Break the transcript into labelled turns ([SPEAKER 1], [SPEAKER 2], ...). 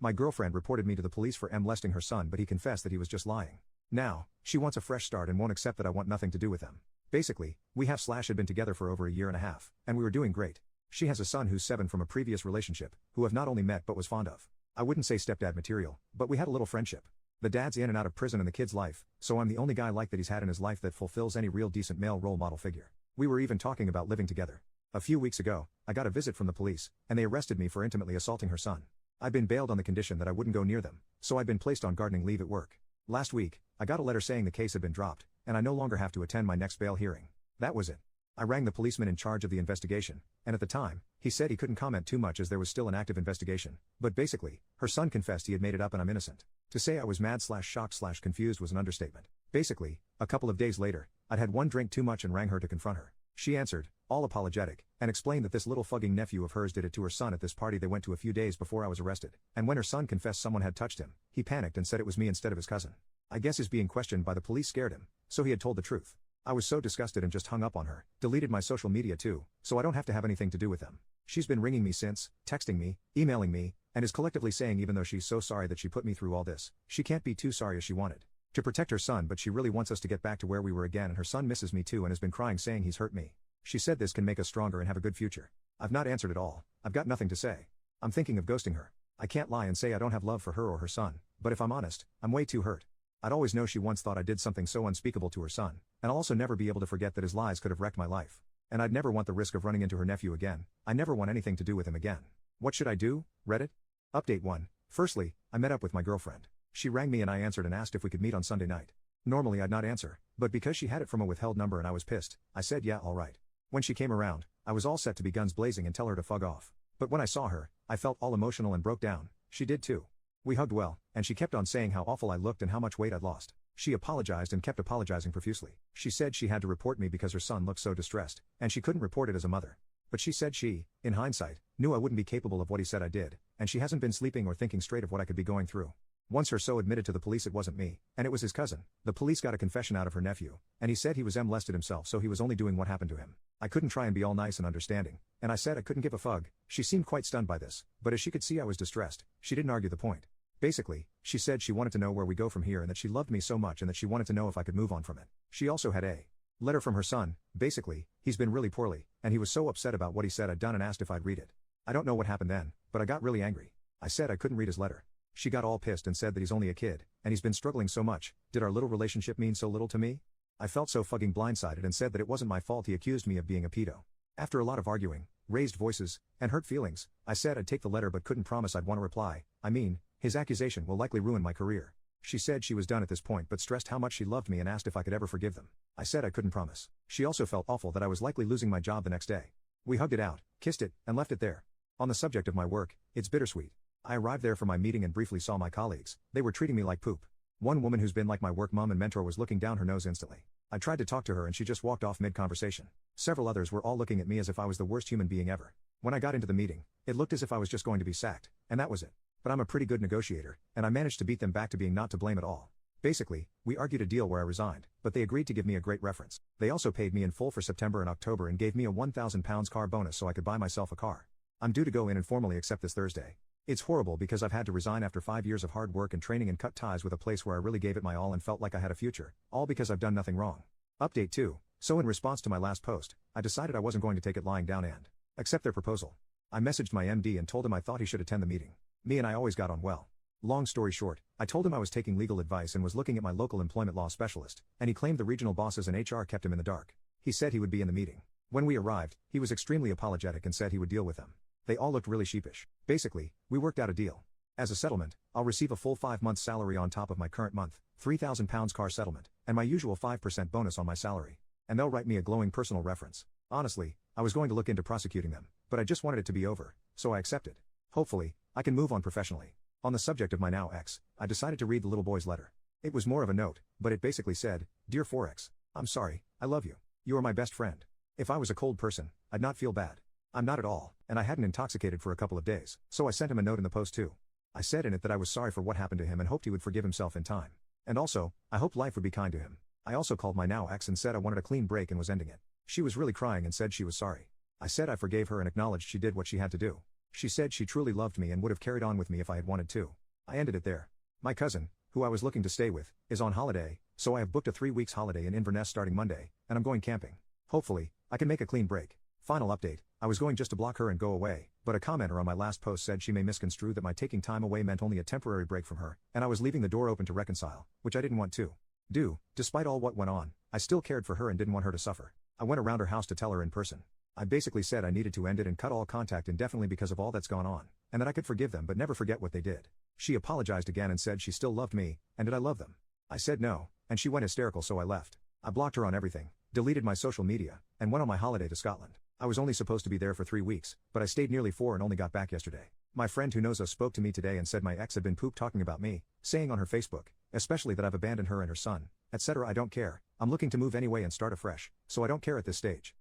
[SPEAKER 1] My girlfriend reported me to the police for mlesting her son, but he confessed that he was just lying. Now, she wants a fresh start and won't accept that I want nothing to do with them. Basically, we had been together for over a year and a half, and we were doing great. She has a son who's 7 from a previous relationship, who I've not only met but was fond of. I wouldn't say stepdad material, but we had a little friendship. The dad's in and out of prison in the kid's life, so I'm the only guy like that he's had in his life that fulfills any real decent male role model figure. We were even talking about living together. A few weeks ago, I got a visit from the police, and they arrested me for intimately assaulting her son. I'd been bailed on the condition that I wouldn't go near them, so I'd been placed on gardening leave at work. Last week, I got a letter saying the case had been dropped, and I no longer have to attend my next bail hearing. That was it. I rang the policeman in charge of the investigation, and at the time, he said he couldn't comment too much as there was still an active investigation, but basically, her son confessed he had made it up and I'm innocent. To say I was mad/shocked/confused was an understatement. Basically, a couple of days later, I'd had one drink too much and rang her to confront her. She answered, all apologetic, and explained that this little fugging nephew of hers did it to her son at this party they went to a few days before I was arrested, and when her son confessed someone had touched him, he panicked and said it was me instead of his cousin. I guess his being questioned by the police scared him, so he had told the truth. I was so disgusted and just hung up on her, deleted my social media too, so I don't have to have anything to do with them. She's been ringing me since, texting me, emailing me, and is collectively saying even though she's so sorry that she put me through all this, she can't be too sorry as she wanted to protect her son, but she really wants us to get back to where we were again, and her son misses me too and has been crying saying he's hurt me. She said this can make us stronger and have a good future. I've not answered at all. I've got nothing to say. I'm thinking of ghosting her. I can't lie and say I don't have love for her or her son, but if I'm honest, I'm way too hurt. I'd always know she once thought I did something so unspeakable to her son, and I'll also never be able to forget that his lies could have wrecked my life. And I'd never want the risk of running into her nephew again. I never want anything to do with him again. What should I do? Reddit? Update 1. Firstly, I met up with my girlfriend. She rang me and I answered and asked if we could meet on Sunday night. Normally I'd not answer, but because she had it from a withheld number and I was pissed, I said yeah, alright. When she came around, I was all set to be guns blazing and tell her to fuck off. But when I saw her, I felt all emotional and broke down. She did too. We hugged well, and she kept on saying how awful I looked and how much weight I'd lost. She apologized and kept apologizing profusely. She said she had to report me because her son looked so distressed, and she couldn't report it as a mother. But she said she, in hindsight, knew I wouldn't be capable of what he said I did, and she hasn't been sleeping or thinking straight of what I could be going through. Once her so admitted to the police it wasn't me, and it was his cousin. The police got a confession out of her nephew, and he said he was molested himself, so he was only doing what happened to him. I couldn't try and be all nice and understanding, and I said I couldn't give a fuck. She seemed quite stunned by this, but as she could see I was distressed, she didn't argue the point. Basically, she said she wanted to know where we go from here and that she loved me so much and that she wanted to know if I could move on from it. She also had a letter from her son. Basically, he's been really poorly, and he was so upset about what he said I'd done and asked if I'd read it. I don't know what happened then, but I got really angry. I said I couldn't read his letter. She got all pissed and said that he's only a kid, and he's been struggling so much. Did our little relationship mean so little to me? I felt so fucking blindsided and said that it wasn't my fault he accused me of being a pedo. After a lot of arguing, raised voices, and hurt feelings, I said I'd take the letter but couldn't promise I'd want to reply. I mean, his accusation will likely ruin my career. She said she was done at this point but stressed how much she loved me and asked if I could ever forgive them. I said I couldn't promise. She also felt awful that I was likely losing my job the next day. We hugged it out, kissed it, and left it there. On the subject of my work, it's bittersweet. I arrived there for my meeting and briefly saw my colleagues. They were treating me like poop. One woman who's been like my work mom and mentor was looking down her nose instantly. I tried to talk to her and she just walked off mid-conversation. Several others were all looking at me as if I was the worst human being ever. When I got into the meeting, it looked as if I was just going to be sacked, and that was it. But I'm a pretty good negotiator, and I managed to beat them back to being not to blame at all. Basically, we argued a deal where I resigned, but they agreed to give me a great reference. They also paid me in full for September and October and gave me a £1,000 car bonus so I could buy myself a car. I'm due to go in and formally accept this Thursday. It's horrible because I've had to resign after 5 years of hard work and training and cut ties with a place where I really gave it my all and felt like I had a future, all because I've done nothing wrong. Update 2. So in response to my last post, I decided I wasn't going to take it lying down and accept their proposal. I messaged my MD and told him I thought he should attend the meeting. Me and I always got on well. Long story short, I told him I was taking legal advice and was looking at my local employment law specialist, and he claimed the regional bosses and HR kept him in the dark. He said he would be in the meeting. When we arrived, he was extremely apologetic and said he would deal with them. They all looked really sheepish. Basically, we worked out a deal. As a settlement, I'll receive a full 5 months salary on top of my current month, £3,000 car settlement, and my usual 5% bonus on my salary. And they'll write me a glowing personal reference. Honestly, I was going to look into prosecuting them, but I just wanted it to be over, so I accepted. Hopefully, I can move on professionally. On the subject of my now ex, I decided to read the little boy's letter. It was more of a note, but it basically said, Dear 4X, I'm sorry, I love you. You are my best friend. If I was a cold person, I'd not feel bad. I'm not at all, and I hadn't intoxicated for a couple of days, so I sent him a note in the post too. I said in it that I was sorry for what happened to him and hoped he would forgive himself in time. And also, I hoped life would be kind to him. I also called my now ex and said I wanted a clean break and was ending it. She was really crying and said she was sorry. I said I forgave her and acknowledged she did what she had to do. She said she truly loved me and would have carried on with me if I had wanted to. I ended it there. My cousin, who I was looking to stay with, is on holiday, so I have booked a 3 weeks holiday in Inverness starting Monday, and I'm going camping. Hopefully, I can make a clean break. Final update, I was going just to block her and go away, but a commenter on my last post said she may misconstrue that my taking time away meant only a temporary break from her, and I was leaving the door open to reconcile, which I didn't want to do. Despite all what went on, I still cared for her and didn't want her to suffer. I went around her house to tell her in person. I basically said I needed to end it and cut all contact indefinitely because of all that's gone on, and that I could forgive them but never forget what they did. She apologized again and said she still loved me, and did I love them? I said no, and she went hysterical, so I left. I blocked her on everything, deleted my social media, and went on my holiday to Scotland. I was only supposed to be there for 3 weeks, but I stayed nearly 4 and only got back yesterday. My friend who knows us spoke to me today and said my ex had been poop talking about me, saying on her Facebook, especially that I've abandoned her and her son, etc. I don't care, I'm looking to move anyway and start afresh, so I don't care at this stage.